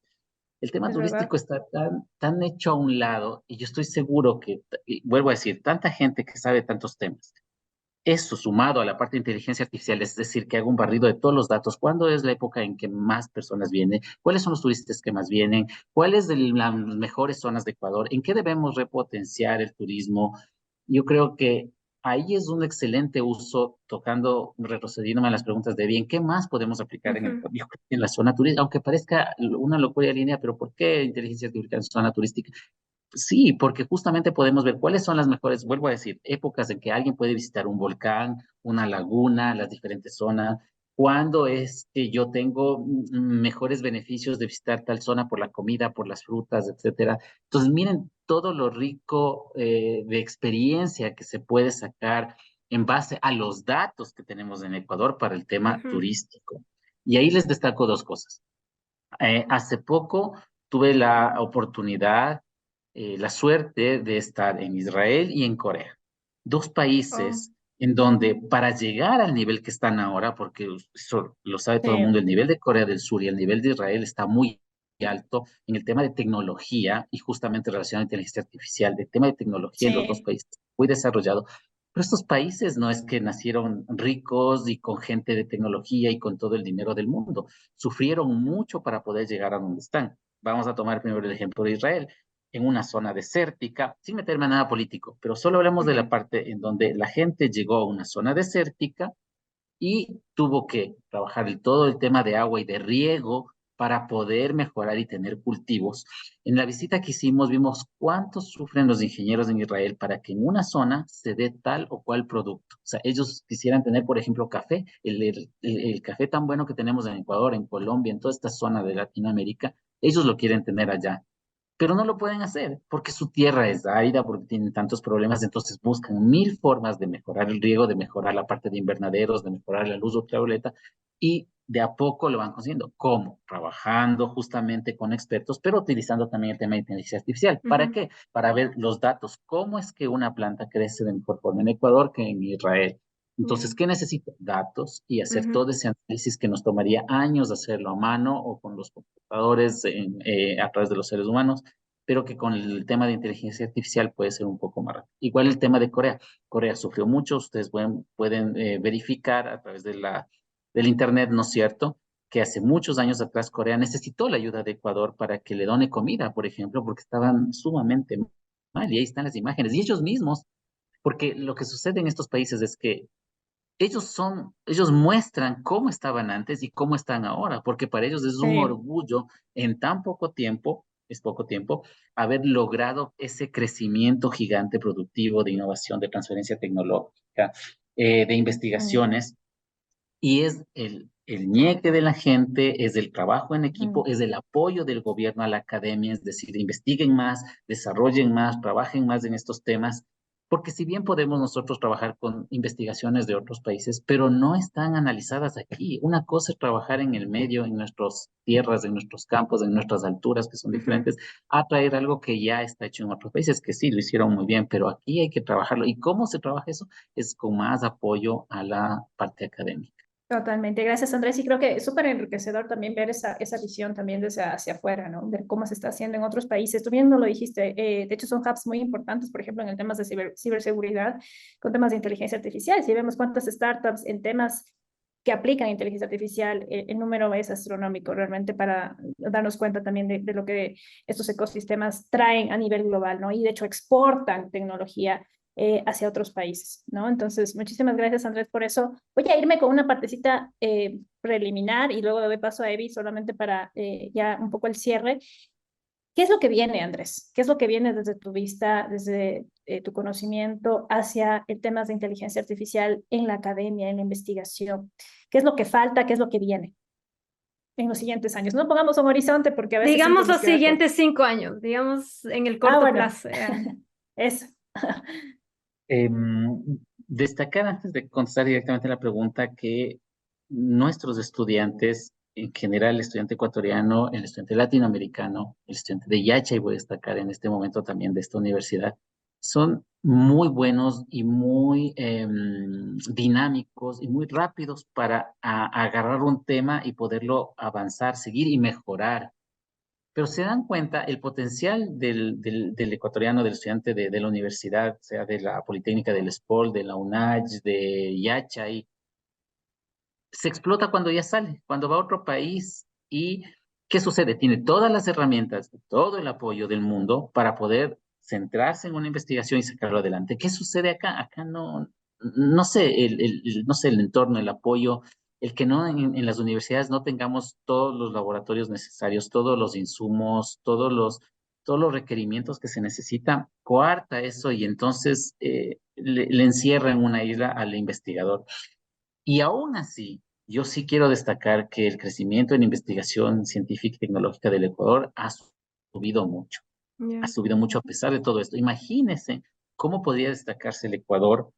El tema es turístico verdad. está tan hecho a un lado y yo estoy seguro que, y vuelvo a decir, tanta gente que sabe tantos temas, eso sumado a la parte de inteligencia artificial, es decir, que haga un barrido de todos los datos, cuándo es la época en que más personas vienen, cuáles son los turistas que más vienen, cuáles de las mejores zonas de Ecuador, en qué debemos repotenciar el turismo. Yo creo que ahí es un excelente uso, tocando, retrocediéndome a las preguntas de bien, ¿qué más podemos aplicar en el, Ujú, yo creo que en la zona turística? Aunque parezca una locura de línea, pero ¿por qué inteligencia artificial en zona turística? Sí, porque justamente podemos ver cuáles son las mejores, vuelvo a decir, épocas en que alguien puede visitar un volcán, una laguna, las diferentes zonas, cuándo es que yo tengo mejores beneficios de visitar tal zona por la comida, por las frutas, etcétera. Entonces, miren todo lo rico de experiencia que se puede sacar en base a los datos que tenemos en Ecuador para el tema ujú. turístico. Y ahí les destaco dos cosas. Hace poco tuve la oportunidad, la suerte de estar en Israel y en Corea, dos Oh, países en donde para llegar al nivel que están ahora, porque eso lo sabe todo el mundo, Sí, el nivel de Corea del Sur y el nivel de Israel está muy alto en el tema de tecnología y justamente relacionado a inteligencia artificial, el tema de tecnología en los dos sí. países muy desarrollado. Pero estos países no es que nacieron ricos y con gente de tecnología y con todo el dinero del mundo, sufrieron mucho para poder llegar a donde están. Vamos a tomar primero el ejemplo de Israel, en una zona desértica, sin meterme en nada político, pero solo hablamos de la ujú, parte en donde la gente llegó a una zona desértica y tuvo que trabajar todo el tema de agua y de riego para poder mejorar y tener cultivos. En la visita que hicimos vimos cuánto sufren los ingenieros en Israel para que en una zona se dé tal o cual producto. O sea, ellos quisieran tener, por ejemplo, café, el café tan bueno que tenemos en Ecuador, en Colombia, en toda esta zona de Latinoamérica, ellos lo quieren tener allá, pero no lo pueden hacer porque su tierra es árida, porque tienen tantos problemas, entonces buscan mil formas de mejorar el riego, de mejorar la parte de invernaderos, de mejorar la luz ultravioleta, y de a poco lo van consiguiendo. ¿Cómo? Trabajando justamente con expertos, pero utilizando también el tema de inteligencia artificial. ¿Para Ujú, qué? Para ver los datos, cómo es que una planta crece de mejor forma en Ecuador que en Israel. ya, Entonces, ¿qué necesita? Datos y hacer ujú, todo ese análisis que nos tomaría años hacerlo a mano o con los computadores a través de los seres humanos, pero que con el tema de inteligencia artificial puede ser un poco más rápido. Igual el tema de Corea. Corea sufrió mucho, ustedes pueden verificar a través del Internet, ¿no es cierto? Que hace muchos años atrás Corea necesitó la ayuda de Ecuador para que le done comida, por ejemplo, porque estaban sumamente mal, y ahí están las imágenes, y ellos mismos, porque lo que sucede en estos países es que ellos muestran cómo estaban antes y cómo están ahora, porque para ellos es un Sí. orgullo en tan poco tiempo, es poco tiempo, haber logrado ese crecimiento gigante productivo de innovación, de transferencia tecnológica, de Mm, investigaciones, y es el ñeque de la gente, es el trabajo en equipo, mm. es el apoyo del gobierno a la academia, es decir, investiguen más, desarrollen más, trabajen más en estos temas, porque si bien podemos nosotros trabajar con investigaciones de otros países, pero no están analizadas aquí. Una cosa es trabajar en el medio, en nuestras tierras, en nuestros campos, en nuestras alturas, que son ujú. diferentes, a traer algo que ya está hecho en otros países, que sí, lo hicieron muy bien, pero aquí hay que trabajarlo. ¿Y cómo se trabaja eso? Es con más apoyo a la parte académica. Totalmente, gracias Andrés. Y creo que es súper enriquecedor también ver esa visión también desde hacia afuera, ¿no? Ver cómo se está haciendo en otros países. Tú bien no lo dijiste, de hecho son hubs muy importantes, por ejemplo, en el temas de ciberseguridad, con temas de inteligencia artificial. Si vemos cuántas startups en temas que aplican inteligencia artificial, el número es astronómico realmente para darnos cuenta también de lo que estos ecosistemas traen a nivel global, ¿no? Y de hecho exportan tecnología hacia otros países, ¿no? Entonces, muchísimas gracias, Andrés, por eso. Voy a irme con una partecita preliminar y luego doy paso a Evi solamente para ya un poco el cierre. ¿Qué es lo que viene, Andrés? ¿Qué es lo que viene desde tu vista, desde tu conocimiento hacia el tema de inteligencia artificial en la academia, en la investigación? ¿Qué es lo que falta? ¿Qué es lo que viene en los siguientes años? No pongamos un horizonte porque a veces siempre Digamos nos los queda corto. siguientes 5 años, digamos en el Ah, corto bueno, plazo. eso. Destacar antes de contestar directamente la pregunta que nuestros estudiantes, en general el estudiante ecuatoriano, el estudiante latinoamericano, el estudiante de Yacha, y voy a destacar en este momento también de esta universidad, son muy buenos y muy dinámicos y muy rápidos para agarrar un tema y poderlo avanzar, seguir y mejorar. Pero se dan cuenta el potencial del ecuatoriano, del estudiante de la universidad, sea de la Politécnica del Espol, de la UNACH, de Yachay, se explota cuando ya sale, cuando va a otro país. ¿Y qué sucede? Tiene todas las herramientas, todo el apoyo del mundo para poder centrarse en una investigación y sacarlo adelante. ¿Qué sucede acá? Acá no sé, no sé, el entorno, el apoyo, el que no en las universidades no tengamos todos los laboratorios necesarios, todos los insumos, todos los requerimientos que se necesitan, coarta eso y entonces le encierra en una isla al investigador. Y aún así, yo sí quiero destacar que el crecimiento en investigación científica y tecnológica del Ecuador subido mucho, ha Ya. subido mucho a pesar de todo esto. Imagínense cómo podría destacarse el Ecuador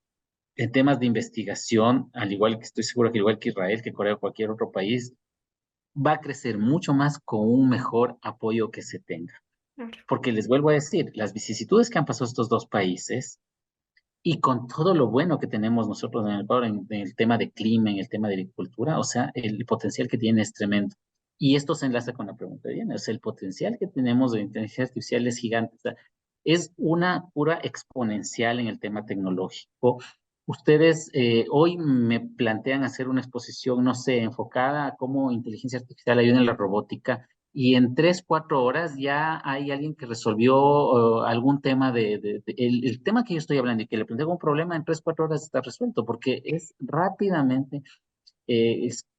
en temas de investigación, al igual que estoy seguro que igual que Israel, que Corea o cualquier otro país, va a crecer mucho más con un mejor apoyo que se tenga. Claro. Porque les vuelvo a decir, las vicisitudes que han pasado estos dos países y con todo lo bueno que tenemos nosotros en el Ecuador, en el tema de clima, en el tema de agricultura, o sea, el potencial que tiene es tremendo. Y esto se enlaza con la pregunta de Diana, o sea, el potencial que tenemos de inteligencia artificial es gigante, o sea, es una pura exponencial en el tema tecnológico. Ustedes hoy me plantean hacer una exposición, no sé, enfocada a cómo inteligencia artificial ayuda en la robótica, y en 3, 4 horas ya hay alguien que resolvió algún tema el tema que yo estoy hablando y que le plantea un problema en 3, 4 horas está resuelto porque es rápidamente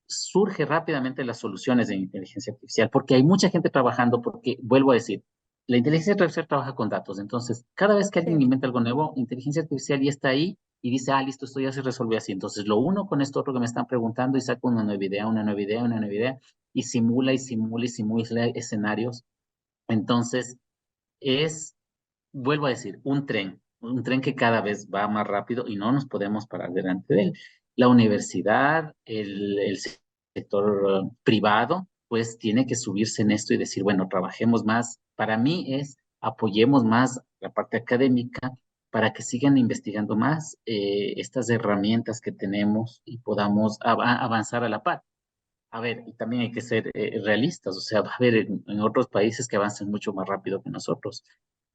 surge rápidamente las soluciones de inteligencia artificial, porque hay mucha gente trabajando, porque, vuelvo a decir, la inteligencia artificial trabaja con datos, entonces cada vez que alguien Sí. inventa algo nuevo, inteligencia artificial ya está ahí y dice, ah, listo, esto ya se resolvió así. Entonces lo uno con esto otro que me están preguntando y saco una nueva idea, una nueva idea, una nueva idea, y simula y simula y simula escenarios. Entonces es, vuelvo a decir, un tren que cada vez va más rápido y no nos podemos parar delante de él. La universidad, el sector privado, pues tiene que subirse en esto y decir, bueno, trabajemos más. Para mí es apoyemos más la parte académica para que sigan investigando más estas herramientas que tenemos y podamos avanzar a la par. A ver, y también hay que ser realistas, o sea, va a haber en otros países que avancen mucho más rápido que nosotros,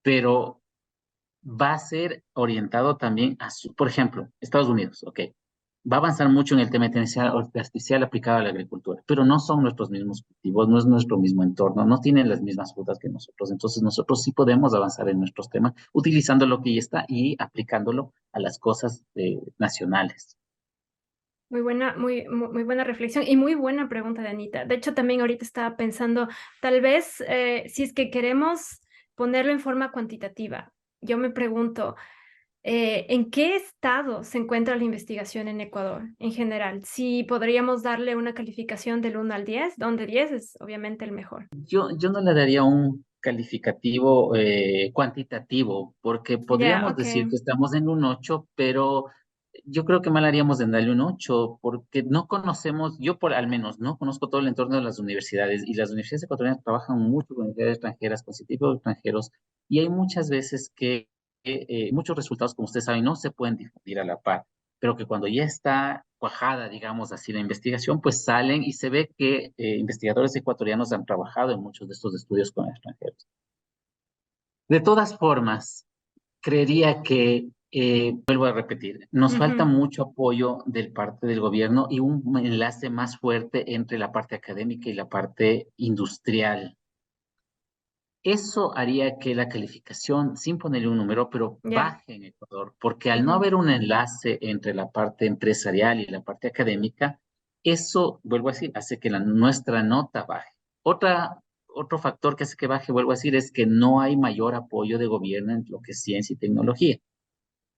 pero va a ser orientado también a su, por ejemplo, Estados Unidos, ok, va a avanzar mucho en el tema de inteligencia artificial aplicado a la agricultura, pero no son nuestros mismos cultivos, no es nuestro mismo entorno, no tienen las mismas frutas que nosotros, entonces nosotros sí podemos avanzar en nuestros temas utilizando lo que ya está y aplicándolo a las cosas nacionales. Muy buena, muy buena reflexión y muy buena pregunta de Anita. De hecho, también ahorita estaba pensando, tal vez si es que queremos ponerlo en forma cuantitativa, yo me pregunto, ¿en qué estado se encuentra la investigación en Ecuador en general? Si podríamos darle una calificación del 1 al 10, donde 10 es obviamente el mejor. Yo no le daría un calificativo cuantitativo, porque Ya, podríamos ok. decir que estamos en un 8, pero yo creo que mal haríamos en darle un 8, porque no conocemos, yo por al menos no conozco todo el entorno de las universidades, y las universidades ecuatorianas trabajan mucho con universidades extranjeras, con científicos extranjeros, y hay muchas veces que muchos resultados, como ustedes saben, no se pueden difundir a la par, pero que cuando ya está cuajada, digamos así, la investigación, pues salen y se ve que investigadores ecuatorianos han trabajado en muchos de estos estudios con extranjeros. De todas formas, creería que, vuelvo a repetir, nos falta Ujú. mucho apoyo del parte del gobierno y un enlace más fuerte entre la parte académica y la parte industrial. Eso haría que la calificación, sin ponerle un número, pero Ya. baje en Ecuador, porque al no Ujú. haber un enlace entre la parte empresarial y la parte académica, eso, vuelvo a decir, hace que nuestra nota baje. Otro factor que hace que baje, vuelvo a decir, es que no hay mayor apoyo de gobierno en lo que es ciencia y tecnología.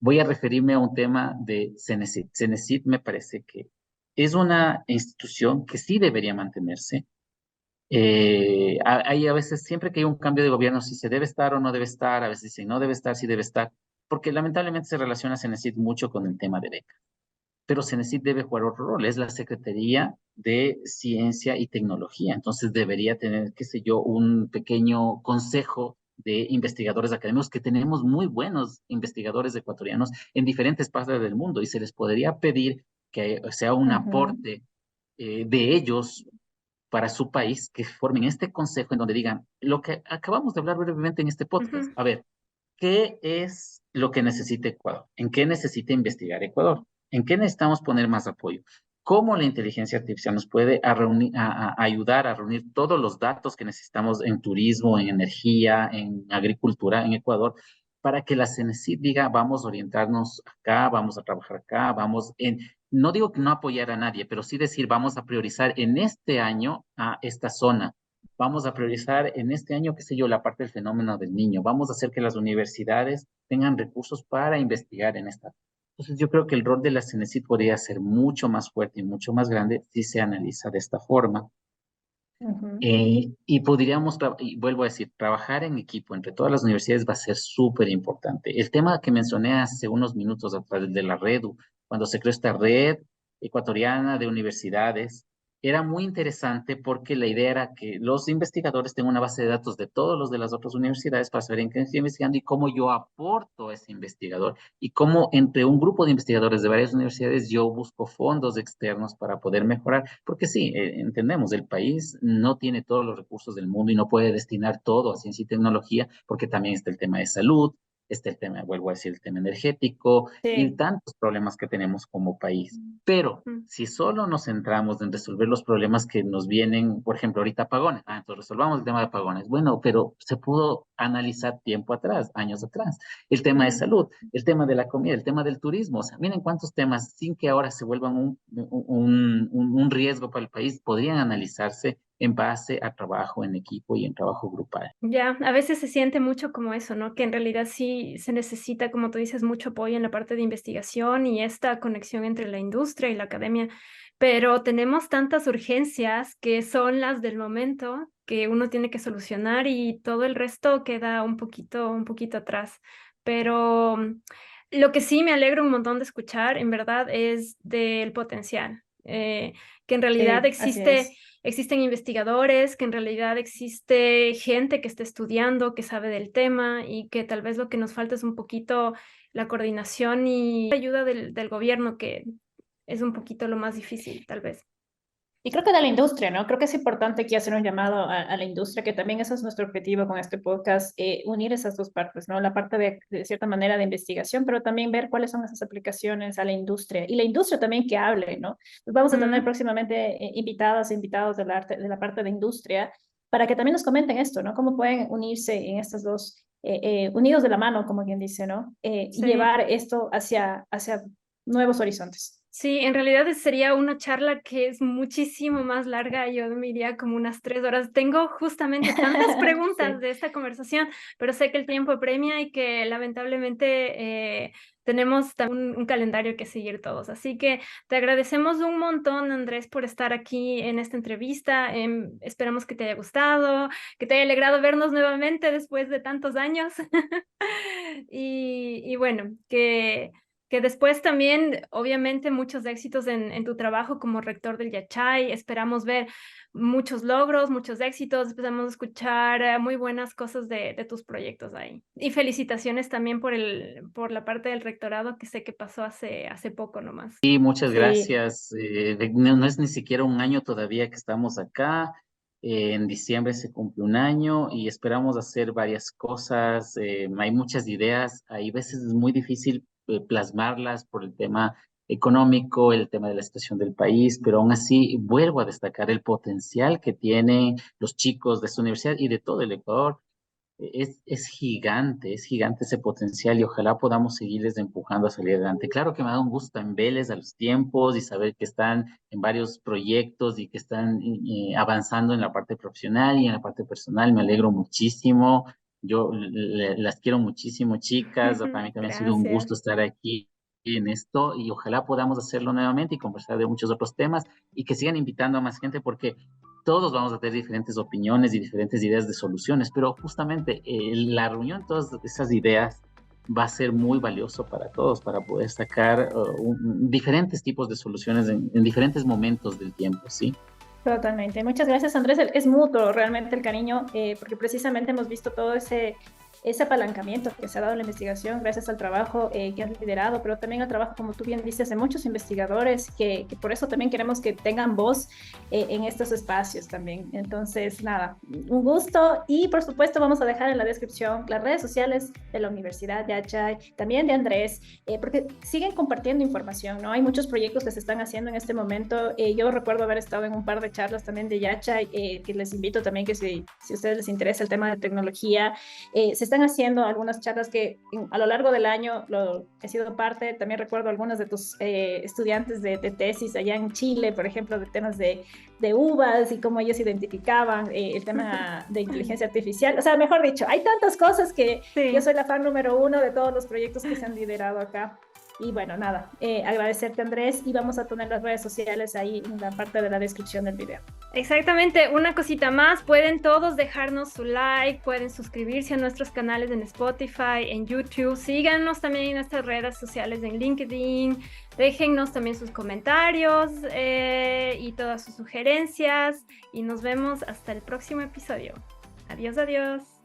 Voy a referirme a un tema de CENESID. CENESID me parece que es una institución que sí debería mantenerse. Hay a veces, siempre que hay un cambio de gobierno, si se debe estar o no debe estar, a veces dicen no debe estar, sí debe estar, porque lamentablemente se relaciona CENESID mucho con el tema de becas. Pero CENESID debe jugar otro rol, es la Secretaría de Ciencia y Tecnología. Entonces debería tener, qué sé yo, un pequeño consejo de investigadores académicos, que tenemos muy buenos investigadores ecuatorianos en diferentes partes del mundo, y se les podría pedir que sea un Ujú, aporte de ellos para su país, que formen este consejo en donde digan lo que acabamos de hablar brevemente en este podcast. Ujú. A ver, ¿qué es lo que necesita Ecuador? ¿En qué necesita investigar Ecuador? ¿En qué necesitamos poner más apoyo? ¿Cómo la inteligencia artificial nos puede ayudar a reunir todos los datos que necesitamos en turismo, en energía, en agricultura en Ecuador, para que la CENESID diga, vamos a orientarnos acá, vamos a trabajar acá, vamos en, no digo que no apoyar a nadie, pero sí decir, vamos a priorizar en este año a esta zona, vamos a priorizar en este año, qué sé yo, la parte del fenómeno del niño, vamos a hacer que las universidades tengan recursos para investigar en esta. Entonces yo creo que el rol de la CENESID podría ser mucho más fuerte y mucho más grande si se analiza de esta forma. ujú. Y podríamos, y vuelvo a decir, trabajar en equipo entre todas las universidades va a ser súper importante. El tema que mencioné hace unos minutos a través de la REDU, cuando se creó esta red ecuatoriana de universidades, era muy interesante porque la idea era que los investigadores tengan una base de datos de todos los de las otras universidades para saber en qué estoy investigando y cómo yo aporto a ese investigador y cómo entre un grupo de investigadores de varias universidades yo busco fondos externos para poder mejorar, porque sí, entendemos, el país no tiene todos los recursos del mundo y no puede destinar todo a ciencia y tecnología, porque también está el tema de salud, está el tema, vuelvo a decir, el tema energético y Sí. tantos problemas que tenemos como país. Pero Ujú. si solo nos centramos en resolver los problemas que nos vienen, por ejemplo, ahorita apagones, entonces resolvamos el tema de apagones. Bueno, pero se pudo analizar tiempo atrás, años atrás. El tema de salud, el tema de la comida, el tema del turismo. O sea, miren cuántos temas, sin que ahora se vuelvan un riesgo para el país, podrían analizarse en base a trabajo en equipo y en trabajo grupal. Ya, a veces se siente mucho como eso, ¿no? Que en realidad sí se necesita, como tú dices, mucho apoyo en la parte de investigación y esta conexión entre la industria y la academia, pero tenemos tantas urgencias que son las del momento que uno tiene que solucionar y todo el resto queda un poquito atrás. Pero lo que sí me alegro un montón de escuchar, en verdad, es del potencial, que en realidad Sí, así es. existen investigadores, que en realidad existe gente que está estudiando, que sabe del tema y que tal vez lo que nos falta es un poquito la coordinación y la ayuda del gobierno, que es un poquito lo más difícil, tal vez. Y creo que de la industria, ¿no? Creo que es importante aquí hacer un llamado a la industria, que también ese es nuestro objetivo con este podcast, unir esas dos partes, ¿no? La parte de cierta manera de investigación, pero también ver cuáles son esas aplicaciones a la industria y la industria también que hable, ¿no? Pues vamos a tener próximamente invitadas e invitados de la parte de industria para que también nos comenten esto, ¿no? Cómo pueden unirse en estas dos, unidos de la mano, como quien dice, ¿no? Y Sí. llevar esto hacia nuevos horizontes. Sí, en realidad sería una charla que es muchísimo más larga. Yo me iría como unas 3 horas. Tengo justamente tantas preguntas Sí. de esta conversación, pero sé que el tiempo apremia y que lamentablemente tenemos un calendario que seguir todos. Así que te agradecemos un montón, Andrés, por estar aquí en esta entrevista. Esperamos que te haya gustado, que te haya alegrado vernos nuevamente después de tantos años. Y bueno, que después también, obviamente, muchos éxitos en tu trabajo como rector del Yachay. Esperamos ver muchos logros, muchos éxitos. Empezamos a escuchar muy buenas cosas de tus proyectos ahí. Y felicitaciones también por la parte del rectorado que sé que pasó hace poco nomás. Y muchas Sí, gracias. No es ni siquiera un año todavía que estamos acá. En diciembre se cumple un año y esperamos hacer varias cosas. Hay muchas ideas. Hay veces es muy difícil plasmarlas por el tema económico, el tema de la situación del país, pero aún así vuelvo a destacar el potencial que tienen los chicos de esta universidad y de todo el Ecuador. Es gigante ese potencial y ojalá podamos seguirles empujando a salir adelante. Claro que me da un gusto en verles a los tiempos y saber que están en varios proyectos y que están avanzando en la parte profesional y en la parte personal. Me alegro muchísimo. Yo las quiero muchísimo, chicas. Para mí también ha sido un Gracias. gusto estar aquí en esto y ojalá podamos hacerlo nuevamente y conversar de muchos otros temas y que sigan invitando a más gente porque todos vamos a tener diferentes opiniones y diferentes ideas de soluciones, pero justamente la reunión de todas esas ideas va a ser muy valioso para todos, para poder sacar diferentes tipos de soluciones en diferentes momentos del tiempo, ¿sí? totalmente. Muchas gracias, Andrés. Es mutuo realmente el cariño, porque precisamente hemos visto todo ese apalancamiento que se ha dado en la investigación gracias al trabajo que has liderado, pero también al trabajo, como tú bien dices, de muchos investigadores que por eso también queremos que tengan voz en estos espacios también. Entonces, nada, un gusto y por supuesto vamos a dejar en la descripción las redes sociales de la Universidad de Yachay, también de Andrés, porque siguen compartiendo información, ¿no? Hay muchos proyectos que se están haciendo en este momento. Yo recuerdo haber estado en un par de charlas también de Yachay, que les invito también que si a ustedes les interesa el tema de tecnología, se están haciendo algunas charlas que a lo largo del año he sido parte. También recuerdo algunos de tus estudiantes de tesis allá en Chile, por ejemplo, de temas de uvas y cómo ellos identificaban el tema de inteligencia artificial. O sea, mejor dicho, hay tantas cosas que yo Sí. soy la fan número uno de todos los proyectos que se han liderado acá. Y bueno, nada, agradecerte, Andrés, y vamos a poner las redes sociales ahí en la parte de la descripción del video. Exactamente, una cosita más, pueden todos dejarnos su like, pueden suscribirse a nuestros canales en Spotify, en YouTube, síganos también en nuestras redes sociales en LinkedIn, déjennos también sus comentarios y todas sus sugerencias y nos vemos hasta el próximo episodio. Adiós, adiós.